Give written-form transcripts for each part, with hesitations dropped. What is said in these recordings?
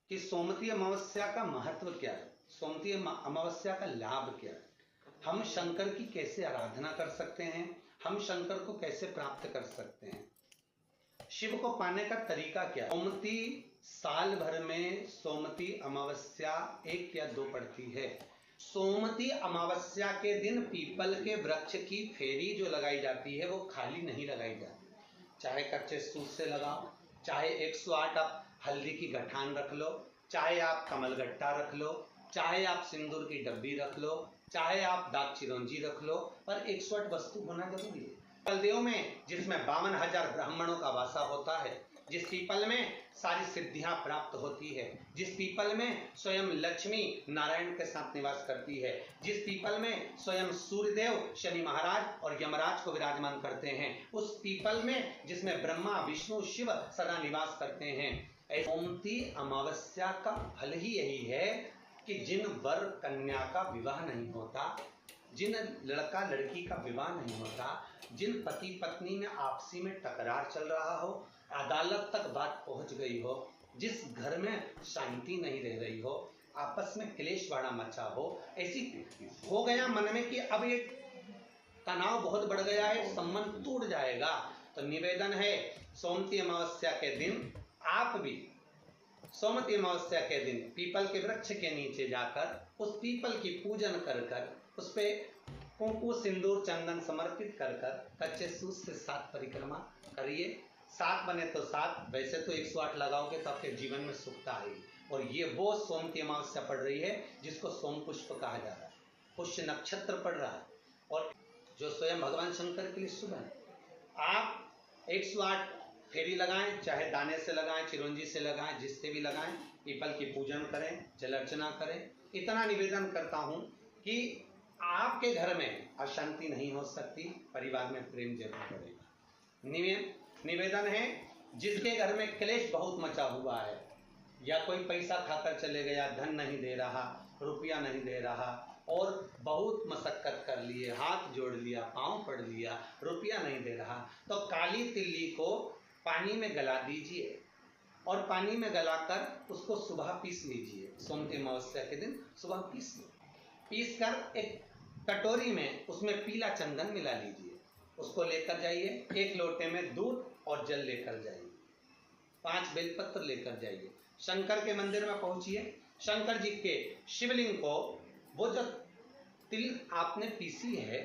कि सोमवती अमावस्या का महत्व क्या है, सोमवती अमावस्या का लाभ क्या है, हम शंकर की कैसे आराधना कर सकते हैं, हम शंकर को कैसे प्राप्त कर सकते हैं, शिव को पाने का तरीका क्या है। सोमवती साल भर में सोमवती अमावस्या 1 या 2 पड़ती है। सोमवती अमावस्या के दिन पीपल के वृक्ष की फेरी जो लगाई जाती है वो खाली नहीं लगाई जाती, चाहे कच्चे सूत से लगाओ, चाहे 108 आप हल्दी की गठान रख लो, चाहे आप कमलगट्टा रख लो, चाहे आप सिंदूर की डब्बी रख लो, चाहे आप दाग चिरौंजी रख लो, पर 108 वस्तु होना जरूरी है। पीपल में जिसमें 52,000 ब्राह्मणों का वासा होता है, जिस पीपल में सारी सिद्धियां प्राप्त होती है, जिस पीपल में स्वयं लक्ष्मी नारायण के साथ निवास करती है, जिस पीपल में स्वयं सूर्यदेव शनि महाराज और यमराज को विराजमान करते हैं, उस पीपल में जिसमें ब्रह्मा विष्णु शिव सदा निवास करते हैं। सोमवती अमावस्या का फल ही यही है कि जिन वर कन्या का विवाह नहीं होता, जिन लड़का लड़की का विवाह नहीं होता, जिन पति पत्नी में आपसी में टकरार चल रहा हो, अदालत तक बात पहुंच गई हो, जिस घर में शांति नहीं रह रही हो, आपस में क्लेश बड़ा मचा हो, ऐसी हो गया मन में कि अब ये तनाव बहुत बढ़ गया है, संबंध टूट जाएगा, तो निवेदन है सोमवती अमावस्या के दिन आप भी सोमवती अमावस्या के दिन पीपल के वृक्ष के नीचे जाकर उस पीपल की पूजन कर कर उस पे कुंकु सिंदूर चंदन समर्पित कर कर कच्चे सूत से 7 परिक्रमा करिए। 7 बने तो 7, वैसे तो 108 लगाओगे तो आपके जीवन में सुखता आएगी। और ये वो सोमवती अमावस्या पड़ रही है जिसको सोम पुष्प कहा जा रहा है, पुष्य नक्षत्र पड़ रहा है और जो स्वयं भगवान शंकर के लिए शुभ है। आप 108 फेरी लगाएं, चाहे दाने से लगाएं, चिरौंजी से लगाएं, जिससे भी लगाएं, पीपल की पूजन करें, जल अर्चना करें। इतना निवेदन करता हूं कि आपके घर में अशांति नहीं हो सकती, परिवार में प्रेम जरूर बढ़ेगा। निवेदन है जिसके घर में क्लेश बहुत मचा हुआ है, या कोई पैसा खाकर चले गया, धन नहीं दे रहा, रुपया नहीं दे रहा और बहुत मशक्कत कर लिए, हाथ जोड़ लिया, पांव पड़ लिया, रुपया नहीं दे रहा, तो काली तिल्ली को पानी में गला दीजिए और पानी में गलाकर उसको सुबह पीस लीजिए। सोमवती अमावस्या के दिन सुबह पीस कर एक कटोरी में उसमें पीला चंदन मिला लीजिए, उसको लेकर जाइए। 1 लोटे में दूध और जल लेकर जाइए, 5 बेलपत्र लेकर जाइए, शंकर के मंदिर में पहुंचिए। शंकर जी के शिवलिंग को, वो जो तिल आपने पीसी है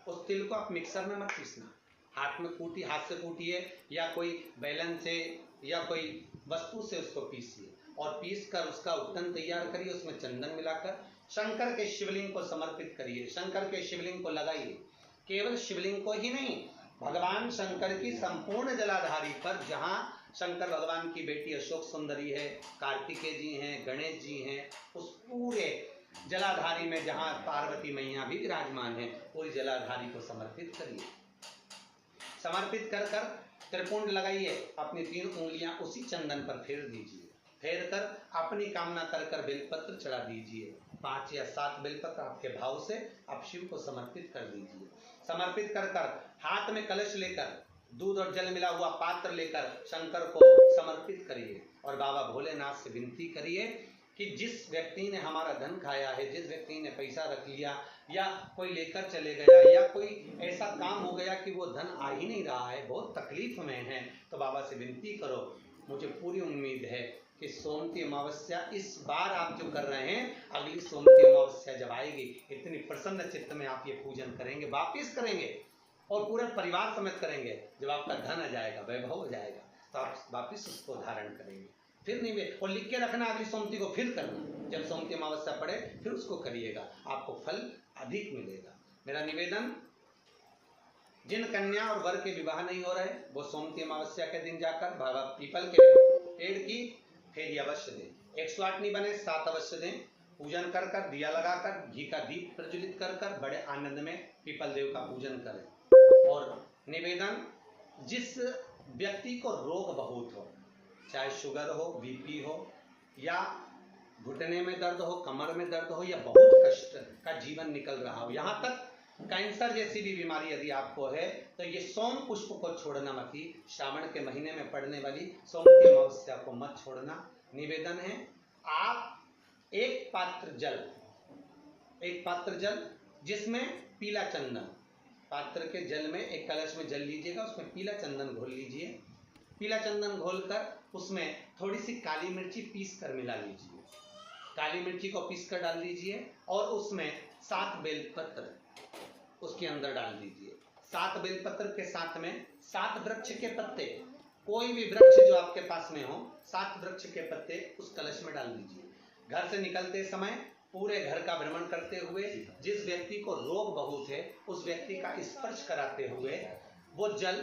उस तिल को आप मिक्सर में मत पीसना, हाथ से कूटिए या कोई बैलन से या कोई वस्तु से उसको पीसिए और पीस कर उसका उत्तन तैयार करिए, उसमें चंदन मिलाकर शंकर के शिवलिंग को समर्पित करिए, शंकर के शिवलिंग को लगाइए। केवल शिवलिंग को ही नहीं, भगवान शंकर की संपूर्ण जलाधारी पर, जहां शंकर भगवान की बेटी अशोक सुंदरी है, कार्तिकेय जी हैं, गणेश जी हैं, उस पूरे जलाधारी में जहां पार्वती मैया भी विराजमान है, पूरी जलाधारी को समर्पित करिए। समर्पित कर कर त्रिपुंड लगाइए, अपनी 3 उंगलियां उसी चंदन पर फेर दीजिए, फेर कर अपनी कामना कर कर बेलपत्र चढ़ा दीजिए। 5 या 7 बेलपत्र आपके भाव से आप शिव को समर्पित कर दीजिए। समर्पित कर कर हाथ में कलश लेकर, दूध और जल मिला हुआ पात्र लेकर शंकर को समर्पित करिए और बाबा भोलेनाथ से विनती करिए कि जिस व्यक्ति ने हमारा धन खाया है, जिस व्यक्ति ने पैसा रख लिया या कोई लेकर चले गया या कोई ऐसा काम हो गया कि वो धन आ ही नहीं रहा है, बहुत तकलीफ में है, तो बाबा से विनती करो। मुझे पूरी उम्मीद है कि सोमवती अमावस्या इस बार आप जो कर रहे हैं, अगली सोमवती अमावस्या जब आएगी, इतनी प्रसन्न चित्त में आप ये पूजन करेंगे, वापिस करेंगे और पूरे परिवार समेत करेंगे। जब आपका धन आ जाएगा, वैभव हो जाएगा, तो आप वापिस उसको धारण करेंगे। फिर नहीं, और लिख के रखना, अगली सोमवती को फिर करना, जब सोमवती अमावस्या पड़े फिर उसको करिएगा, आपको फल अधिक मिलेगा। मेरा निवेदन, जिन कन्या और वर के विवाह नहीं हो रहे, वो सोमवती अमावस्या के दिन जाकर बाबा पीपल के पेड़ की फेरी अवश्य दें। 108 नहीं बने 7 अवश्य दें। पूजन कर कर, दिया लगाकर, घी का दीप प्रज्वलित कर कर बड़े आनंद में पीपल देव का पूजन करें। और निवेदन, जिस व्यक्ति को रोग बहुत हो, चाहे शुगर हो, बीपी हो या घुटने में दर्द हो, कमर में दर्द हो या बहुत कष्ट का जीवन निकल रहा हो, यहाँ तक कैंसर जैसी भी बीमारी यदि आपको है, तो ये सोम पुष्प को छोड़ना मत ही। श्रावण के महीने में पड़ने वाली सोमवती अमावस्या को मत छोड़ना। निवेदन है आप एक पात्र जल जिसमें पीला चंदन, पात्र के जल में एक कलश में जल लीजिएगा, उसमें पीला चंदन घोल लीजिए। पीला चंदन घोलकर उसमें थोड़ी सी काली मिर्ची पीस कर मिला लीजिए, काली मिर्ची को पीस कर डाल दीजिए और उसमें 7 बेलपत्र उसके अंदर डाल दीजिए। 7 बेलपत्र के साथ में 7 वृक्ष के पत्ते, कोई भी वृक्ष जो आपके पास में हो, 7 वृक्ष के पत्ते उस कलश में डाल दीजिए। घर से निकलते समय पूरे घर का भ्रमण करते हुए जिस व्यक्ति को रोग बहुत है उस व्यक्ति का स्पर्श कराते हुए वो जल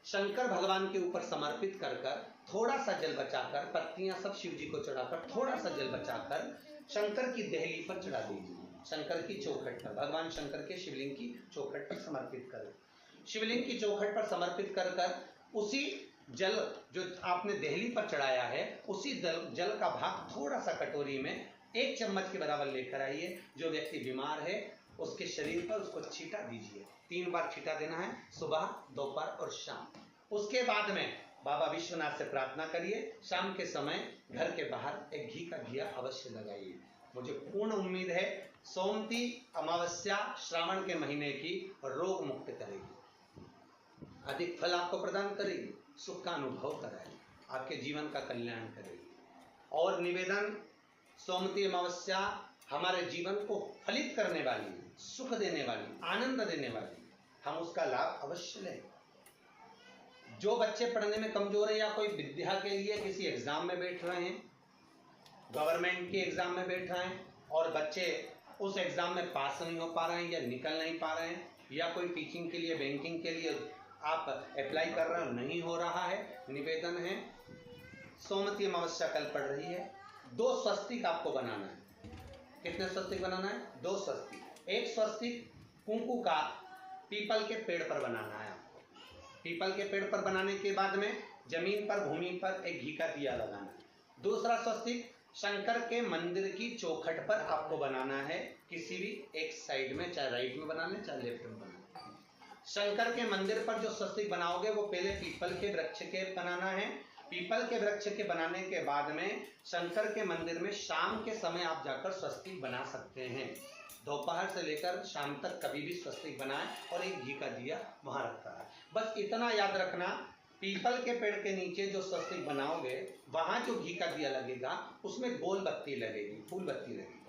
शंकर भगवान के ऊपर समर्पित कर कर थोड़ा सा जल बचाकर, पत्तियां सब शिव जी को चढ़ाकर थोड़ा सा जल बचाकर शंकर की देहली पर चढ़ा दीजिए, शंकर की चौखट पर, भगवान शंकर के शिवलिंग की चौखट पर समर्पित करें। शिवलिंग की चौखट पर समर्पित कर कर उसी जल जो आपने देहली पर चढ़ाया है उसी जल का भाग थोड़ा सा कटोरी में 1 चम्मच के बराबर लेकर आइए। जो व्यक्ति बीमार है उसके शरीर पर उसको छींटा दीजिए। 3 बार छींटा देना है, सुबह, दोपहर और शाम। उसके बाद में बाबा विश्वनाथ से प्रार्थना करिए। शाम के समय घर के बाहर एक घी का दिया अवश्य लगाइए। मुझे पूर्ण उम्मीद है सोमती अमावस्या श्रावण के महीने की रोग मुक्त करेगी, अधिक फल आपको प्रदान करेगी, सुख का अनुभव कराएगी, आपके जीवन का कल्याण करेगी। और निवेदन, सोमती अमावस्या हमारे जीवन को फलित करने वाली है, सुख देने वाली, आनंद देने वाली, हम उसका लाभ अवश्य लें। जो बच्चे पढ़ने में कमजोर है या कोई विद्या के लिए किसी एग्जाम में बैठ रहे हैं, गवर्नमेंट के एग्जाम में बैठ रहे हैं और बच्चे उस एग्जाम में पास नहीं हो पा रहे हैं या निकल नहीं पा रहे हैं, या कोई टीचिंग के लिए, बैंकिंग के लिए आप अप्लाई कर रहे हो, नहीं हो रहा है, निवेदन है सोमती अमावस्या कल पड़ रही है, 2 स्वस्तिक आपको बनाना है। कितने स्वस्तिक बनाना है? 2 स्वस्तिक। एक स्वस्तिक कुंकू का पीपल के पेड़ पर बनाना है आपको। पीपल के पेड़ पर बनाने के बाद में जमीन पर, भूमि पर एक घी का दिया लगाना है। दूसरा स्वस्तिक शंकर के मंदिर की चौखट पर आपको बनाना है, किसी भी एक साइड में, चाहे राइट में बनाना है चाहे लेफ्ट में बनाना है। शंकर के मंदिर पर जो स्वस्तिक बनाओगे वो पहले पीपल के वृक्ष के बनाना है। पीपल के वृक्ष के बनाने के बाद में शंकर के मंदिर में शाम के समय आप जाकर स्वस्तिक बना सकते हैं। दोपहर से लेकर शाम तक कभी भी स्वस्तिक बनाएं और एक घी का दिया वहां रखता है। बस इतना याद रखना, पीपल के पेड़ के नीचे जो स्वस्तिक बनाओगे वहां जो घी का दिया लगेगा उसमें गोल बत्ती लगेगी, फूल बत्ती लगेगी।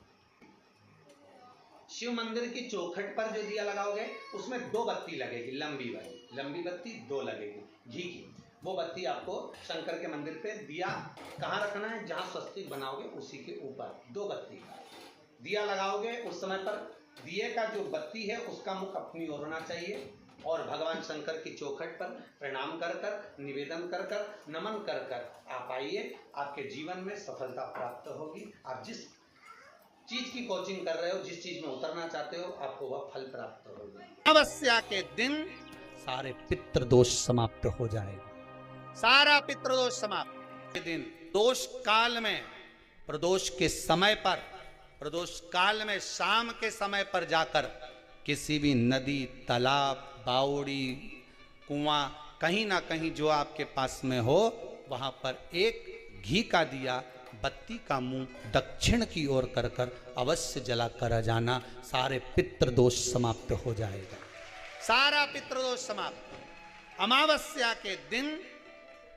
शिव मंदिर की चौखट पर जो दिया लगाओगे उसमें 2 बत्ती लगेगी, लंबी वाली, लंबी बत्ती 2 लगेगी घी की। वो बत्ती आपको शंकर के मंदिर पे दिया कहाँ रखना है? जहां स्वस्तिक बनाओगे उसी के ऊपर 2 बत्ती का दिया लगाओगे। उस समय पर दिए का जो बत्ती है उसका मुख अपनी ओर होना चाहिए और भगवान शंकर की चौखट पर प्रणाम कर कर, निवेदन कर कर, नमन कर कर आप आइए। आपके जीवन में सफलता प्राप्त होगी। आप जिस चीज की कोचिंग कर रहे हो, जिस चीज में उतरना चाहते हो, आपको वह फल प्राप्त होगा। अमावस्या के दिन सारे पितृदोष समाप्त हो जाएगा, सारा पितृदोष समाप्त। के दिन दोष काल में, प्रदोष के समय पर, प्रदोष काल में शाम के समय पर जाकर किसी भी नदी, तालाब, बावड़ी, कुआं, कहीं ना कहीं जो आपके पास में हो वहां पर एक घी का दिया, बत्ती का मुंह दक्षिण की ओर कर कर अवश्य जला कर जाना। सारे पितृदोष समाप्त हो जाएगा, सारा पितृदोष समाप्त। अमावस्या के दिन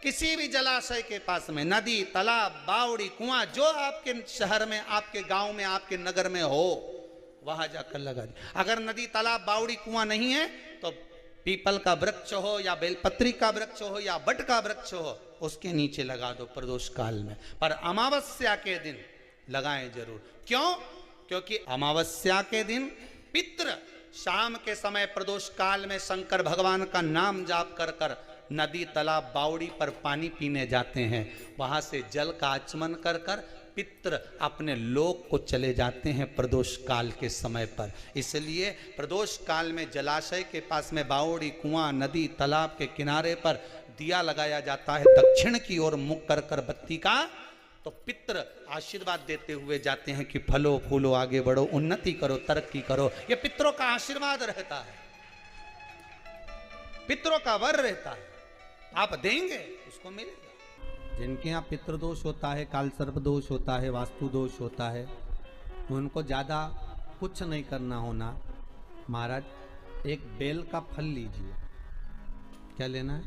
किसी भी जलाशय के पास में, नदी, तालाब, बावड़ी, कुआं, जो आपके शहर में, आपके गांव में, आपके नगर में हो वहां जाकर लगा दे। अगर नदी, तालाब, बावड़ी, कुआं नहीं है तो पीपल का वृक्ष हो या बेलपत्री का वृक्ष हो या बट का वृक्ष हो, उसके नीचे लगा दो प्रदोष काल में। पर अमावस्या के दिन लगाएं जरूर। क्यों? क्योंकि अमावस्या के दिन पितृ शाम के समय प्रदोष काल में शंकर भगवान का नाम जाप कर कर नदी, तालाब, बावड़ी पर पानी पीने जाते हैं। वहां से जल का आचमन कर कर पितृ अपने लोक को चले जाते हैं प्रदोष काल के समय पर। इसलिए प्रदोष काल में जलाशय के पास में, बावड़ी, कुआं, नदी, तालाब के किनारे पर दिया लगाया जाता है दक्षिण की ओर मुख कर कर बत्ती का। तो पितृ आशीर्वाद देते हुए जाते हैं कि फलो फूलो, आगे बढ़ो, उन्नति करो, तरक्की करो। ये पितरों का आशीर्वाद रहता है, पितरों का वर रहता है। आप देंगे उसको मिलेगा। जिनके यहाँ पितृदोष होता है, काल सर्प दोष होता है, वास्तु दोष होता है, उनको ज़्यादा कुछ नहीं करना होना। महाराज, एक बेल का फल लीजिए। क्या लेना है?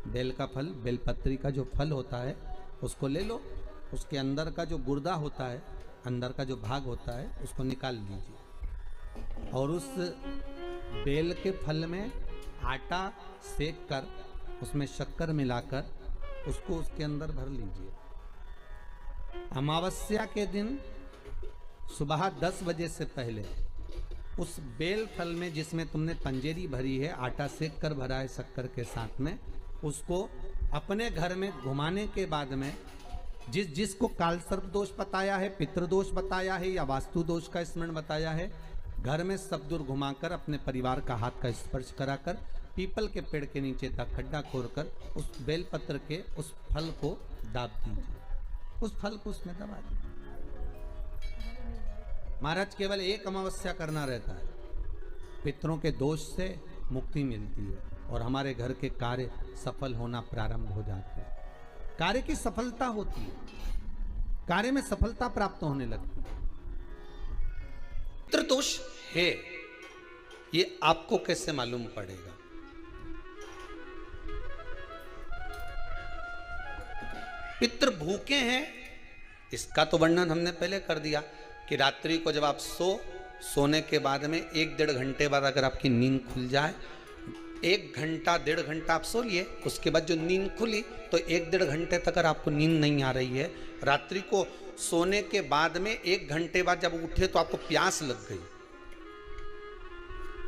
बेल का फल, बेलपत्री का जो फल होता है उसको ले लो। उसके अंदर का जो गुर्दा होता है, अंदर का जो भाग होता है, उसको निकाल लीजिए और उस बेल के फल में आटा सेक कर उसमें शक्कर मिलाकर उसको उसके अंदर भर लीजिए। अमावस्या के दिन सुबह 10 बजे से पहले उस बेल फल में जिसमें तुमने पंजेरी भरी है, आटा सेक कर भरा है शक्कर के साथ में, उसको अपने घर में घुमाने के बाद में जिसको काल सर्प दोष बताया है, पितृदोष बताया है या वास्तु दोष का स्मरण बताया है, घर में सब दूर घुमाकर अपने परिवार का हाथ का स्पर्श कराकर पीपल के पेड़ के नीचे तक खड्डा खोदकर उस बेलपत्र के उस फल को दाब दीजिए। उस फल को उसमें दबा दीजिए। महाराज, केवल एक अमावस्या करना रहता है, पितरों के दोष से मुक्ति मिलती है और हमारे घर के कार्य सफल होना प्रारंभ हो जाते हैं। कार्य की सफलता होती है, कार्य में सफलता प्राप्त होने लगती है। पितृदोष है, ये आपको कैसे मालूम पड़ेगा? पितृ भूखे हैं, इसका तो वर्णन हमने पहले कर दिया कि रात्रि को जब आप सोने के बाद में 1-1.5 घंटे बाद अगर आपकी नींद खुल जाए, 1 घंटा 1.5 घंटा आप सो लिए, उसके बाद जो नींद खुली तो 1-1.5 घंटे तक अगर आपको नींद नहीं आ रही है, रात्रि को सोने के बाद में 1 घंटे बाद जब उठे तो आपको प्यास लग गई,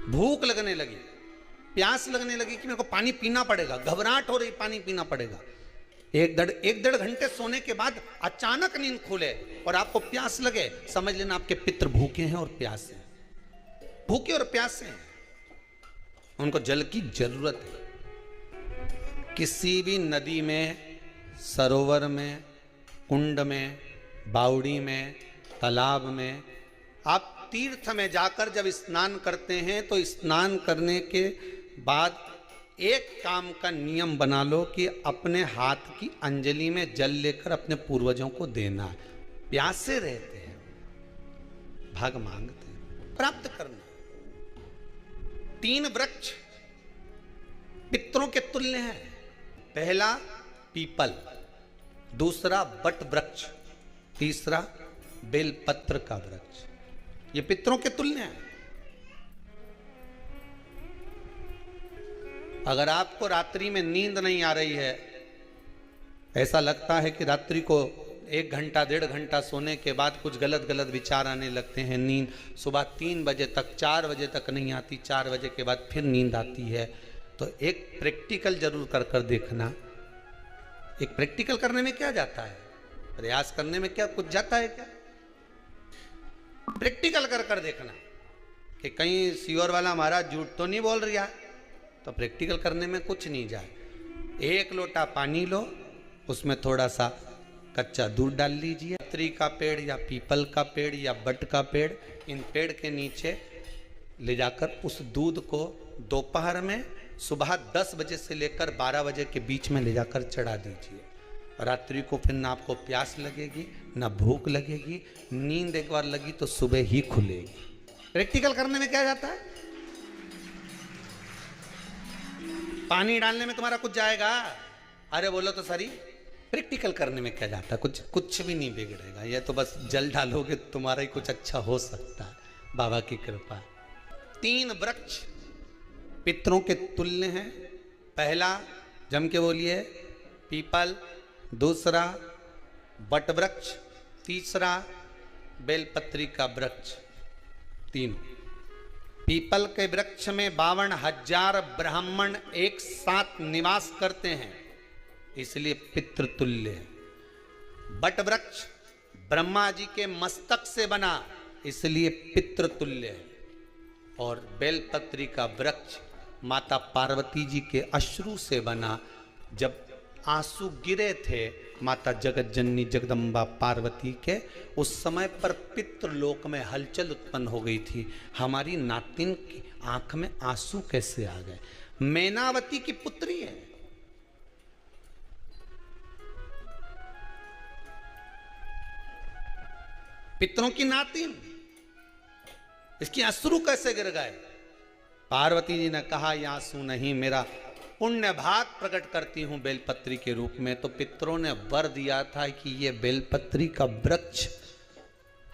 भूख लगने लगी, प्यास लगने लगी कि मेरे को पानी पीना पड़ेगा, घबराहट हो रही, पानी पीना पड़ेगा। 1-1.5 घंटे सोने के बाद अचानक नींद खुले और आपको प्यास लगे, समझ लेना आपके पितृ भूखे हैं और प्यासे हैं। भूखे और प्यासे हैं, उनको जल की जरूरत है। किसी भी नदी में, सरोवर में, कुंड में, बावड़ी में, तालाब में, आप तीर्थ में जाकर जब स्नान करते हैं तो स्नान करने के बाद एक काम का नियम बना लो कि अपने हाथ की अंजलि में जल लेकर अपने पूर्वजों को देना है। प्यासे रहते हैं, भाग मांगते हैं, प्राप्त करना। 3 वृक्ष पितरों के तुल्य हैं। पहला पीपल, दूसरा बट वृक्ष, तीसरा बेलपत्र का वृक्ष। ये पितरों के तुल्य हैं। अगर आपको रात्रि में नींद नहीं आ रही है, ऐसा लगता है कि रात्रि को 1 घंटा 1.5 घंटा सोने के बाद कुछ गलत गलत विचार आने लगते हैं, नींद सुबह 3 बजे तक, 4 बजे तक नहीं आती, 4 बजे के बाद फिर नींद आती है, तो एक प्रैक्टिकल जरूर कर कर देखना। एक प्रैक्टिकल करने में क्या जाता है, प्रयास करने में क्या कुछ जाता है क्या? प्रैक्टिकल कर कर देखना कि कहीं सीओर वाला महाराज झूठ तो नहीं बोल रहा है, तो प्रैक्टिकल करने में कुछ नहीं जाए। 1 लोटा पानी लो, उसमें थोड़ा सा कच्चा दूध डाल लीजिए। पत्री का पेड़ या पीपल का पेड़ या बट का पेड़, इन पेड़ के नीचे ले जाकर उस दूध को दोपहर में सुबह 10 बजे से लेकर 12 बजे के बीच में ले जाकर चढ़ा दीजिए। रात्रि को फिर ना आपको प्यास लगेगी, ना भूख लगेगी, नींद एक बार लगी तो सुबह ही खुलेगी। प्रैक्टिकल करने में क्या जाता है? पानी डालने में तुम्हारा कुछ जाएगा? अरे बोलो तो सही, प्रैक्टिकल करने में क्या जाता है? कुछ भी नहीं बिगड़ेगा। ये तो बस जल डालोगे तुम्हारा ही कुछ अच्छा हो सकता है, बाबा की कृपा। 3 वृक्ष पितरों के तुल्य हैं। पहला जम के बोलिए पीपल, दूसरा बट वृक्ष, तीसरा बेलपत्री का वृक्ष। 3 पीपल के वृक्ष में 52,000 ब्राह्मण एक साथ निवास करते हैं, इसलिए पितृतुल्य है। बट वृक्ष ब्रह्मा जी के मस्तक से बना, इसलिए पितृतुल्य है। और बेलपत्री का वृक्ष माता पार्वती जी के अश्रु से बना। जब आंसू गिरे थे माता जगत जननी जगदम्बा पार्वती के, उस समय पर पितृलोक में हलचल उत्पन्न हो गई थी। हमारी नातिन की आंख में आंसू कैसे आ गए? मैनावती की पुत्री है, पितरों की नातिन, इसकी अश्रु कैसे गिर गए? पार्वती जी ने कहा ये आंसू नहीं, मेरा पुण्य भाग प्रकट करती हूं बेलपत्री के रूप में। तो पितरों ने वर दिया था कि ये बेलपत्री का वृक्ष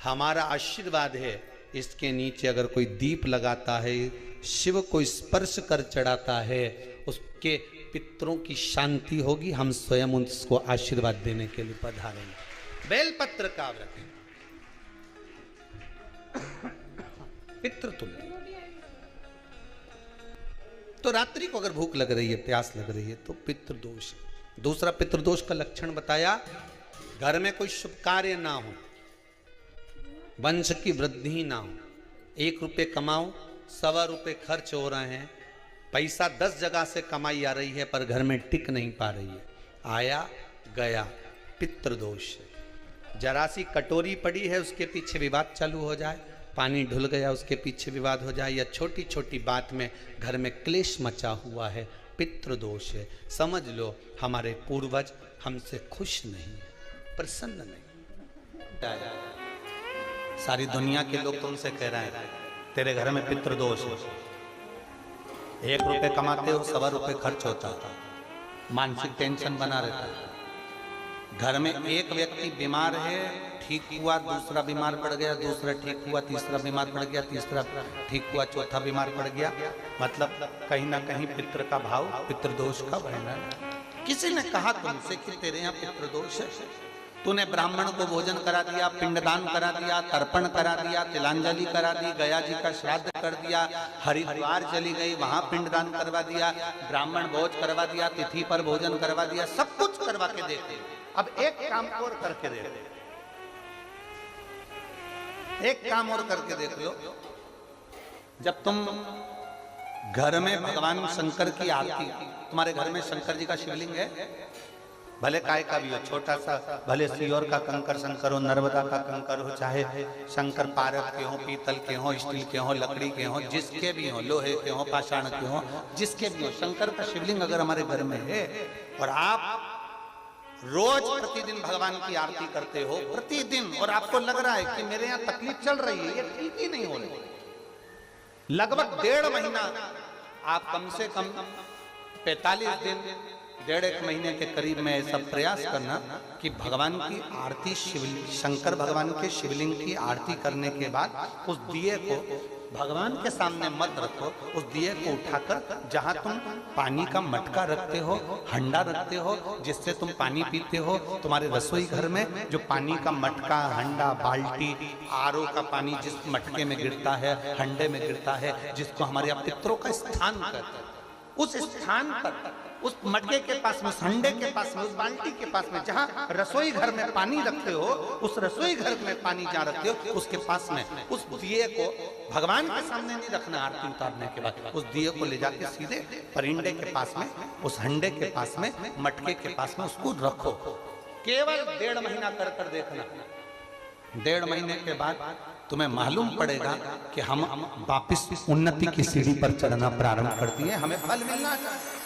हमारा आशीर्वाद है, इसके नीचे अगर कोई दीप लगाता है, शिव को स्पर्श कर चढ़ाता है, उसके पितरों की शांति होगी। हम स्वयं उसको आशीर्वाद देने के लिए पधारेंगे। बेलपत्र का वृक्ष पितृ तुल्य। तो रात्रि को अगर भूख लग रही है, प्यास लग रही है, तो पितृदोष। दूसरा पितृदोष का लक्षण बताया, घर में कोई शुभ कार्य ना हो, वंश की वृद्धि ना हो, 1 रुपये कमाओ, 1.25 रुपये खर्च हो रहे हैं, पैसा 10 जगह से कमाई आ रही है पर घर में टिक नहीं पा रही है, आया गया, पितृदोष। जरा सी कटोरी पड़ी है, उसके पीछे विवाद चालू हो जाए, पानी ढुल गया, उसके पीछे विवाद हो जाए, या छोटी छोटी बात में घर में क्लेश मचा हुआ है, पितृदोष है। समझ लो हमारे पूर्वज हमसे खुश नहीं, प्रसन्न नहीं। सारी दुनिया के लोग तुमसे कह रहे हैं तेरे घर में पितृदोष है, 1 रुपये कमाते हो, 1.25 रुपये खर्च होता था, मानसिक टेंशन बना रहता है। घर में एक व्यक्ति बीमार है, ठीक हुआ, दूसरा बीमार पड़ गया, दूसरा ठीक हुआ, तीसरा बीमार पड़ गया, तीसरा ठीक हुआ, चौथा बीमार पड़ गया। मतलब कहीं ना कहीं पितृ का भाव, पितृदोष का वर्णन। किसी ने कहा तुमसे कि तेरे यहाँ पितृदोष है, तूने ब्राह्मण को भोजन करा दिया, पिंडदान करा दिया, तर्पण करा दिया, तिलांजलि करा दी, गया जी का श्राद्ध कर दिया, हरिद्वार चली गई, वहां पिंडदान करवा दिया, ब्राह्मण भोज करवा दिया, तिथि पर भोजन करवा दिया, सब कुछ करवा के देते। अब एक काम और करके देख, एक काम और करके देख लो। जब तुम घर में भगवान शंकर की आरती, तुम्हारे घर में शंकर जी का शिवलिंग है, भले काय का भी हो, छोटा सा, भले सियोर का कंकर शंकर हो, नर्मदा का कंकर हो, चाहे शंकर पारद के हो, पीतल के हो, स्टील के हो, लकड़ी के हो, जिसके भी हो, लोहे के हो, पाषाण के हो, जिसके भी हो, शंकर का शिवलिंग अगर हमारे घर में है और आप रोज प्रतिदिन भगवान की आरती करते हो, प्रतिदिन, और आपको लग रहा है कि मेरे यहाँ तकलीफ चल रही है, ये ठीक ही नहीं हो रही, लगभग 1.5 महीना आप कम से कम 45 दिन, 1.5 महीने के करीब में ऐसा प्रयास करना कि भगवान की आरती, शंकर भगवान के शिवलिंग की आरती करने के बाद उस दिए को भगवान के सामने मत रखो, उस दिए को उठाकर जहां तुम पानी का मटका रखते हो, हंडा रखते हो, जिससे तुम पानी पीते हो, तुम्हारे रसोई घर में जो पानी का मटका, हंडा, बाल्टी, आरओ का पानी जिस मटके में गिरता है, हंडे में गिरता है, जिसको हमारे यहाँ पितरों का स्थान कहते हैं, उस स्थान पर, उस मटके के पास में, उस हंडे के पास में, उस बाल्टी के पास में, जहां रसोई घर में पानी रखते हो, उस रसोई घर में पानी जहां रखते हो, उसके पास में उस दिए को भगवान के सामने नहीं रखना। आरती उतारने के बाद उस दिए को ले जाके सीधे परिंडे के पास में, उस हंडे के पास में, मटके के पास में उसको रखो। केवल 1.5 महीना कर कर देखना। 1.5 महीने के बाद तुम्हें मालूम पड़ेगा कि हम वापिस उन्नति की सीढ़ी पर चढ़ना प्रारंभ कर दिए, हमें फल मिलना चाहिए।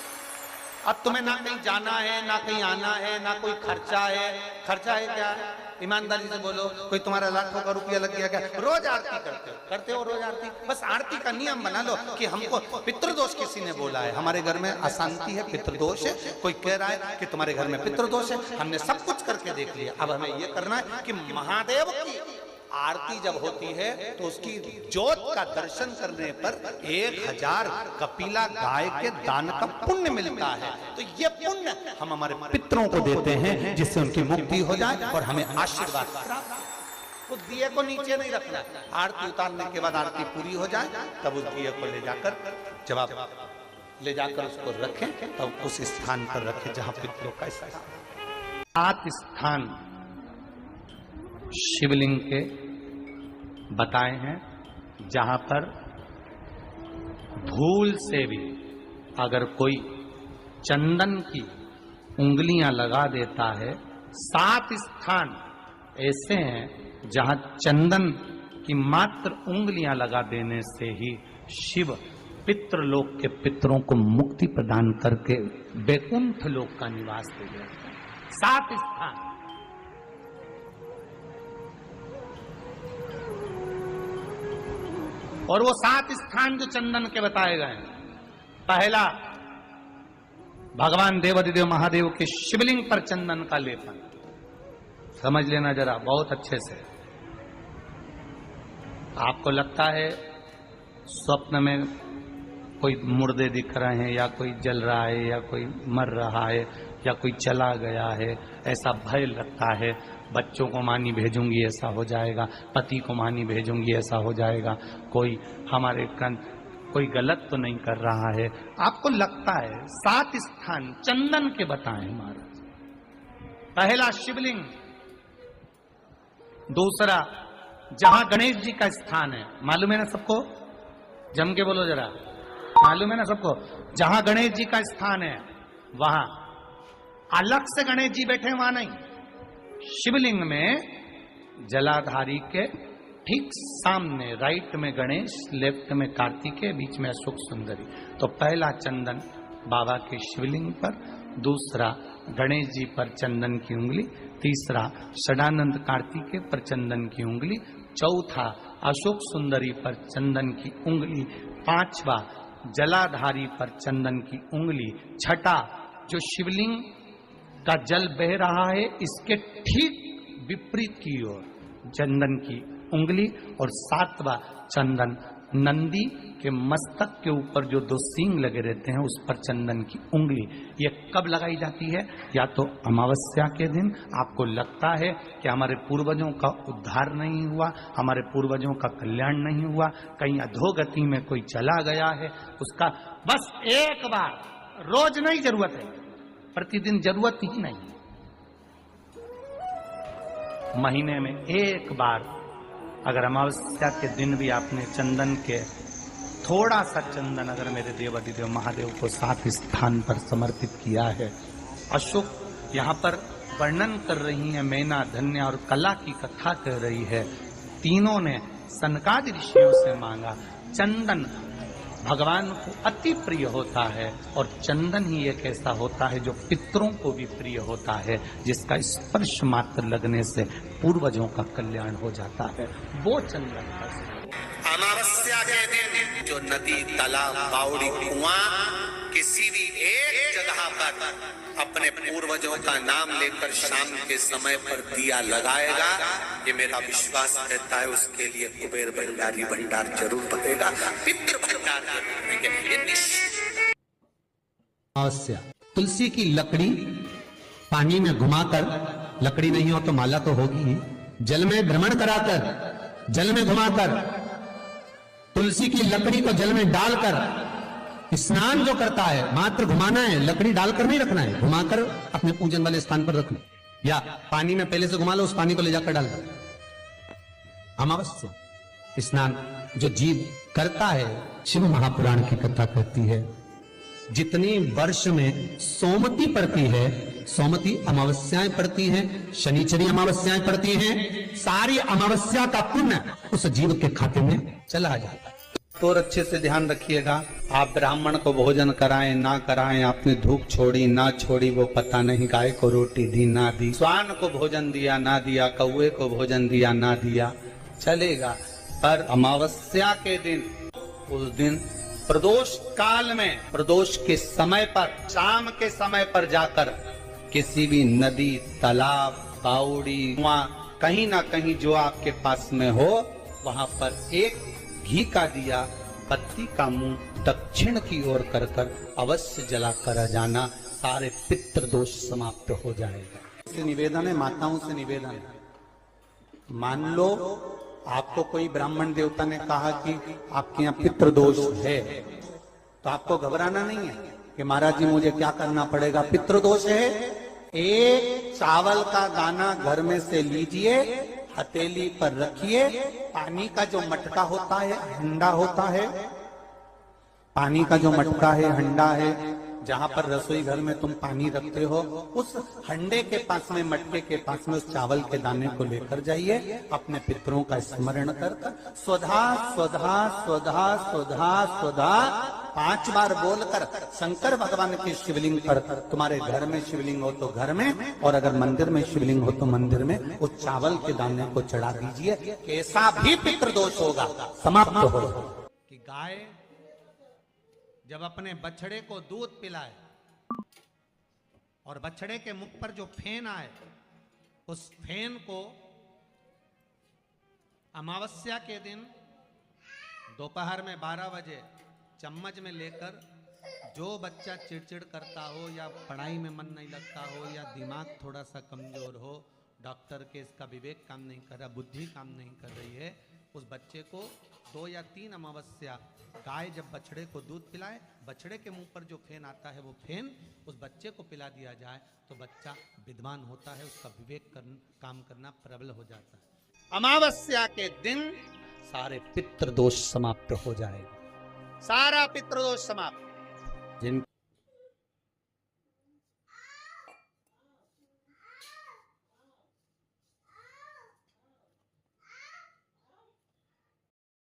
अब तुम्हें ना कहीं जाना है, ना कहीं आना है, ना कोई खर्चा है। खर्चा है क्या? ईमानदारी से बोलो, कोई तुम्हारा लाखों का रुपया लग गया क्या? रोज आरती करते हो रोज आरती। बस आरती का नियम बना लो कि हमको पितृदोष किसी ने बोला है, हमारे घर में अशांति है, पितृदोष है, कोई कह रहा है कि तुम्हारे घर में पितृदोष है, हमने सब कुछ करके देख लिया। अब हमें ये करना है कि महादेव की आरती जब होती है तो उसकी ज्योत का दर्शन करने पर 1000 कपिला गाय के दान का पुण्य मिलता है। तो ये पुण्य हम हमारे पितरों को देते हैं, जिससे उनकी मुक्ति हो जाए और हमें आशीर्वाद प्राप्त। उस दिए को नीचे नहीं रखना, आरती उतारने के बाद आरती पूरी हो जाए तब उस दिए को ले जाकर, जब आप ले जाकर उसको रखें तब उस स्थान पर रखें जहां पितरों का स्थान। 7 स्थान शिवलिंग के बताए हैं जहां पर भूल से भी अगर कोई चंदन की उंगलियां लगा देता है। 7 स्थान ऐसे हैं जहां चंदन की मात्र उंगलियां लगा देने से ही शिव पितृलोक के पितरों को मुक्ति प्रदान करके वैकुंठ लोक का निवास दे देते हैं। 7 स्थान और वो 7 स्थान जो चंदन के बताए गए हैं, पहला भगवान देवाधिदेव महादेव के शिवलिंग पर चंदन का लेपन, समझ लेना जरा बहुत अच्छे से। आपको लगता है स्वप्न में कोई मुर्दे दिख रहे हैं, या कोई जल रहा है, या कोई मर रहा है, या कोई चला गया है, ऐसा भय लगता है। बच्चों को मानी भेजूंगी ऐसा हो जाएगा, पति को मानी भेजूंगी ऐसा हो जाएगा, कोई हमारे कोई गलत तो नहीं कर रहा है, आपको लगता है। 7 स्थान चंदन के बताएं महाराज। पहला शिवलिंग, दूसरा जहां गणेश जी का स्थान है, मालूम है ना सबको, जम के बोलो जरा, मालूम है ना सबको, जहां गणेश जी का स्थान है वहां अलग से गणेश जी बैठे, वहां नहीं, शिवलिंग में जलाधारी के ठीक सामने, राइट में गणेश, लेफ्ट में कार्तिकेय, बीच में अशोक सुंदरी। तो पहला चंदन बाबा के शिवलिंग पर, दूसरा गणेश जी पर चंदन की उंगली, तीसरा षडानंद कार्तिकेय पर चंदन की उंगली, चौथा अशोक सुंदरी पर चंदन की उंगली, पांचवा जलाधारी पर चंदन की उंगली, छठा जो शिवलिंग का जल बह रहा है इसके ठीक विपरीत की ओर चंदन की उंगली, और 7वां चंदन नंदी के मस्तक के ऊपर जो 2 सींग लगे रहते हैं उस पर चंदन की उंगली। ये कब लगाई जाती है? या तो अमावस्या के दिन, आपको लगता है कि हमारे पूर्वजों का उद्धार नहीं हुआ, हमारे पूर्वजों का कल्याण नहीं हुआ, कहीं अधोगति में कोई चला गया है, उसका बस एक बार, रोज नहीं जरूरत है, प्रतिदिन जरूरत ही नहीं, महीने में एक बार अगर अमावस्या के दिन भी आपने चंदन के थोड़ा सा चंदन अगर मेरे देवाधिदेव महादेव को 7 स्थान पर समर्पित किया है। अशोक यहाँ पर वर्णन कर रही है, मैना, धन्य और कला की कथा कर रही है। तीनों ने सनकादि ऋषियों से मांगा। चंदन भगवान को अति प्रिय होता है, और चंदन ही एक ऐसा होता है जो पितरों को भी प्रिय होता है, जिसका स्पर्श मात्र लगने से पूर्वजों का कल्याण हो जाता है, वो चंदन का। अमावस्या के दिन जो नदी, तालाब, बावड़ी, कुआं किसी भी एक जगह पर अपने पूर्वजों का नाम लेकर शाम के समय पर दिया लगाएगा, ये मेरा विश्वास रहता है, उसके लिए कुबेर भंडारी भंडार जरूर बनेगा, पितृ भंडार जरूर बनेगा। अमावस्या, तुलसी की लकड़ी पानी में घुमाकर, लकड़ी नहीं हो तो माला तो होगी ही, जल में भ्रमण कराकर, जल में घुमाकर, तुलसी की लकड़ी को जल में डालकर स्नान जो करता है, मात्र घुमाना है, लकड़ी डालकर नहीं रखना है, घुमाकर अपने पूजन वाले स्थान पर रखना, या पानी में पहले से घुमा लो, उस पानी को ले जाकर डाल दो। अमावस्या स्नान जो जीव करता है, शिव महापुराण की कथा कहती है, जितनी वर्ष में सोमती पड़ती है, सोमती अमावस्याएं पड़ती हैं, शनिचरी अमावस्याएं पड़ती हैं, सारी अमावस्या का पुण्य उस जीव के खाते में चला जाता है। तो अच्छे से ध्यान रखिएगा, आप ब्राह्मण को भोजन कराएं ना कराएं, आपने धूप छोड़ी ना छोड़ी वो पता नहीं, गाय को रोटी दी ना दी, स्वान को भोजन दिया ना दिया, कौवे को भोजन दिया ना दिया, चलेगा, पर अमावस्या के दिन, उस दिन प्रदोष काल में, प्रदोष के समय पर, शाम के समय पर जाकर किसी भी नदी, तालाब, बावड़ी, कुआं, कहीं ना कहीं जो आपके पास में हो, वहां पर एक घी का दिया, पत्ती का मुंह दक्षिण की ओर कर अवश्य जला कर जाना, सारे पितृ दोष समाप्त हो जाएगा। से निवेदन है, माताओं से निवेदन है, मान लो आपको कोई ब्राह्मण देवता ने कहा कि आपके यहाँ पितृ दोष है, तो आपको घबराना नहीं है कि महाराज जी मुझे क्या करना पड़ेगा, पितृ दोष है, एक चावल का दाना घर में से लीजिए, हथेली पर रखिए, पानी का जो मटका होता है, हंडा होता है, पानी का जो मटका है, हंडा है, जहां पर रसोई घर में तुम पानी रखते हो, उस हंडे के पास में, मटके के पास में उस चावल के दाने को लेकर जाइए, अपने पितरों का स्मरण कर स्वधा स्वधा स्वधा स्वधा स्वधा 5 बार बोलकर शंकर भगवान की शिवलिंग पर, तुम्हारे घर में शिवलिंग हो तो घर में, और अगर मंदिर में शिवलिंग हो तो मंदिर में, उस चावल के दाने को चढ़ा दीजिए। कैसा भी पितृदोष होगा समाप्त हो। कि गाय जब अपने बछड़े को दूध पिलाए और बछड़े के मुख पर जो फेन आए, उस फेन को अमावस्या के दिन दोपहर में 12 बजे चम्मच में लेकर, जो बच्चा चिड़चिड़ करता हो या पढ़ाई में मन नहीं लगता हो या दिमाग थोड़ा सा कमजोर हो, डॉक्टर के इसका विवेक काम नहीं कर रहा, बुद्धि काम नहीं कर रही है, उस बच्चे को 2 या 3 अमावस्या गाय जब बछड़े को दूध पिलाए, बछड़े के मुंह पर जो फेन आता है वो फेन उस बच्चे को पिला दिया जाए तो बच्चा विद्वान होता है, उसका विवेक काम करना प्रबल हो जाता है। अमावस्या के दिन सारे पितृदोष समाप्त हो जाएगा, सारा पितृदोष समाप्त। जिन